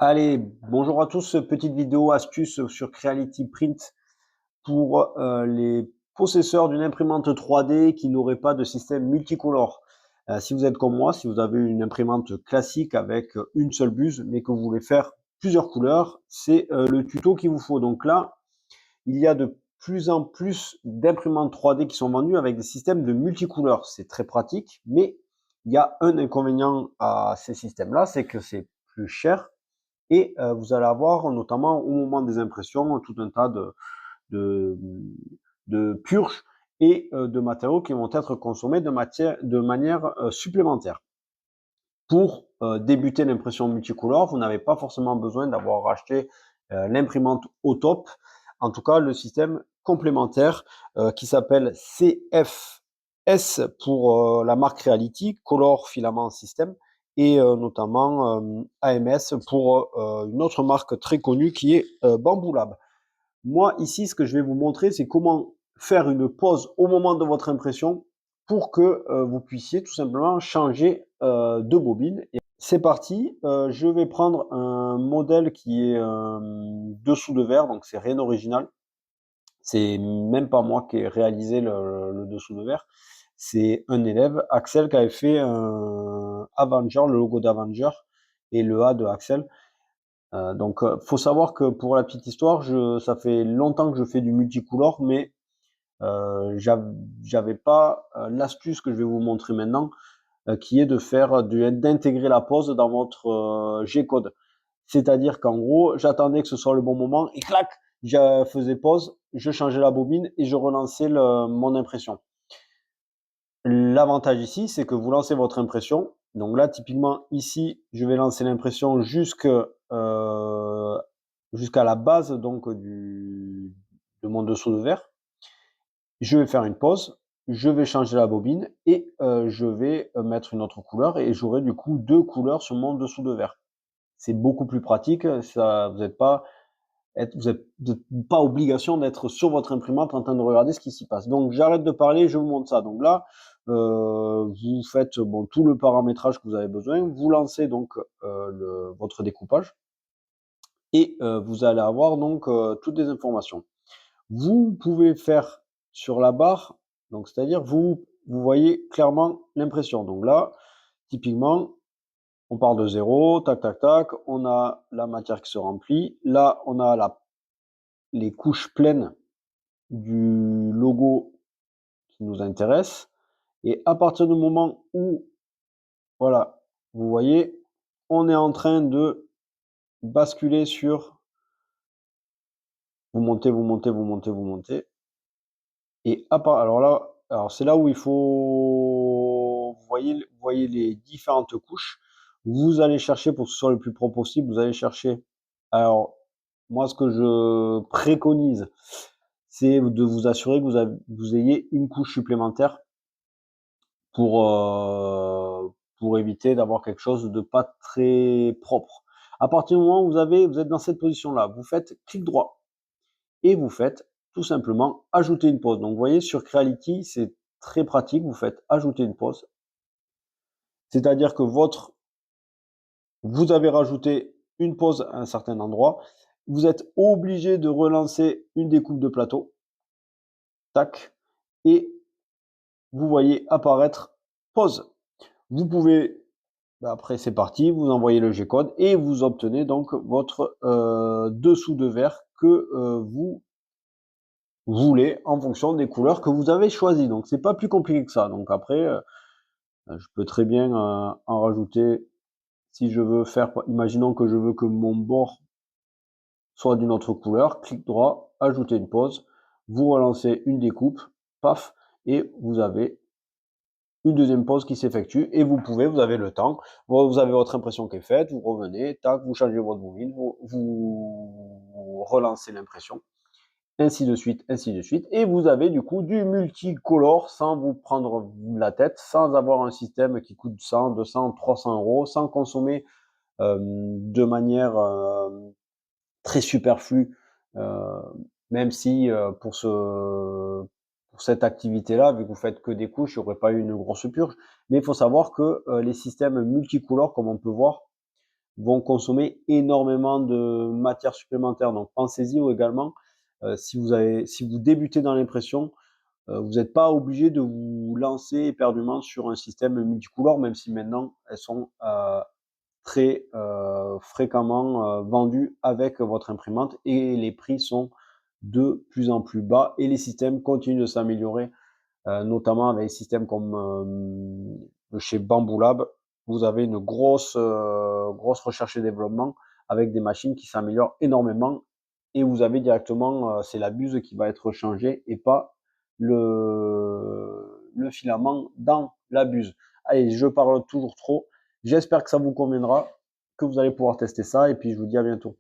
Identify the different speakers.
Speaker 1: Allez, bonjour à tous, petite vidéo astuce sur Creality Print pour les possesseurs d'une imprimante 3D qui n'aurait pas de système multicolore. Si vous êtes comme moi, si vous avez une imprimante classique avec une seule buse, mais que vous voulez faire plusieurs couleurs, c'est le tuto qu'il vous faut. Donc là, il y a de plus en plus d'imprimantes 3D qui sont vendues avec des systèmes de multicouleurs. C'est très pratique, mais il y a un inconvénient à ces systèmes-là, c'est que c'est plus cher et vous allez avoir, notamment au moment des impressions, tout un tas de, de purges et de matériaux qui vont être consommés de manière supplémentaire. Pour débuter l'impression multicolore, vous n'avez pas forcément besoin d'avoir acheté l'imprimante au top. En tout cas, le système complémentaire qui s'appelle CFS pour la marque Reality, Color Filament System, et notamment AMS pour une autre marque très connue qui est Bamboo Lab. Moi, ici, ce que je vais vous montrer, c'est comment faire une pause au moment de votre impression pour que vous puissiez tout simplement changer de bobine. Et c'est parti, je vais prendre un modèle qui est dessous de verre, donc c'est rien d'original. C'est même pas moi qui ai réalisé le dessous de verre. C'est un élève, Axel, qui avait fait un Avenger, le logo d'Avenger et le A de Axel. Donc, faut savoir que pour la petite histoire, ça fait longtemps que je fais du multicolore, mais j'avais pas l'astuce que je vais vous montrer maintenant, qui est de d'intégrer la pause dans votre G-code. C'est-à-dire qu'en gros, j'attendais que ce soit le bon moment et clac, je faisais pause, je changeais la bobine et je relançais mon impression. L'avantage ici, c'est que vous lancez votre impression. Donc là, typiquement, ici, je vais lancer l'impression jusqu'à la base donc de mon dessous de verre. Je vais faire une pause, je vais changer la bobine et je vais mettre une autre couleur et j'aurai du coup deux couleurs sur mon dessous de verre. C'est beaucoup plus pratique. Ça, vous n'êtes pas obligation d'être sur votre imprimante en train de regarder ce qui s'y passe. Donc j'arrête de parler, je vous montre ça. Donc là, vous faites bon, tout le paramétrage que vous avez besoin, vous lancez donc votre découpage et vous allez avoir donc toutes les informations. Vous pouvez faire sur la barre, donc c'est-à-dire vous voyez clairement l'impression. Donc là, typiquement, on part de zéro, tac, tac, tac, on a la matière qui se remplit. Là, on a les couches pleines du logo qui nous intéresse. Et à partir du moment où, voilà, vous voyez, on est en train de basculer sur, vous montez, vous montez, vous montez, vous montez. Et alors là, alors c'est là où il faut, vous voyez les différentes couches. Vous allez chercher, pour que ce soit le plus propre possible, vous allez chercher. Alors, moi, ce que je préconise, c'est de vous assurer que vous ayez une couche supplémentaire pour éviter d'avoir quelque chose de pas très propre. À partir du moment où vous êtes dans cette position-là, vous faites clic droit et vous faites tout simplement ajouter une pause. Donc, vous voyez, sur Creality, c'est très pratique. Vous faites ajouter une pause. C'est-à-dire que vous avez rajouté une pause à un certain endroit. Vous êtes obligé de relancer une découpe de plateau. Tac. Et vous voyez apparaître pause. Vous pouvez, après c'est parti, vous envoyez le G-code et vous obtenez donc votre dessous de verre que vous voulez en fonction des couleurs que vous avez choisies. Donc c'est pas plus compliqué que ça. Donc après, je peux très bien en rajouter si je veux faire, imaginons que je veux que mon bord soit d'une autre couleur, clic droit, ajouter une pause, vous relancez une découpe, paf, et vous avez une deuxième pause qui s'effectue et vous avez le temps, vous avez votre impression qui est faite, vous revenez, tac, vous changez votre bobine, vous relancez l'impression, ainsi de suite, et vous avez du coup du multicolore sans vous prendre la tête, sans avoir un système qui coûte 100, 200, 300 euros, sans consommer de manière très superflue, euh, même si pour cette activité-là, vu que vous faites que des couches, il n'y aurait pas eu une grosse purge. Mais il faut savoir que les systèmes multicolores, comme on peut voir, vont consommer énormément de matière supplémentaire. Donc pensez-y également, si vous débutez dans l'impression, vous n'êtes pas obligé de vous lancer éperdument sur un système multicolore, même si maintenant elles sont très fréquemment vendues avec votre imprimante et les prix sont de plus en plus bas et les systèmes continuent de s'améliorer, notamment avec des systèmes comme de chez Bamboo Lab. Vous avez une grosse recherche et développement avec des machines qui s'améliorent énormément et vous avez directement, c'est la buse qui va être changée et pas le filament dans la buse. Allez, je parle toujours trop. J'espère que ça vous conviendra, que vous allez pouvoir tester ça et puis je vous dis à bientôt.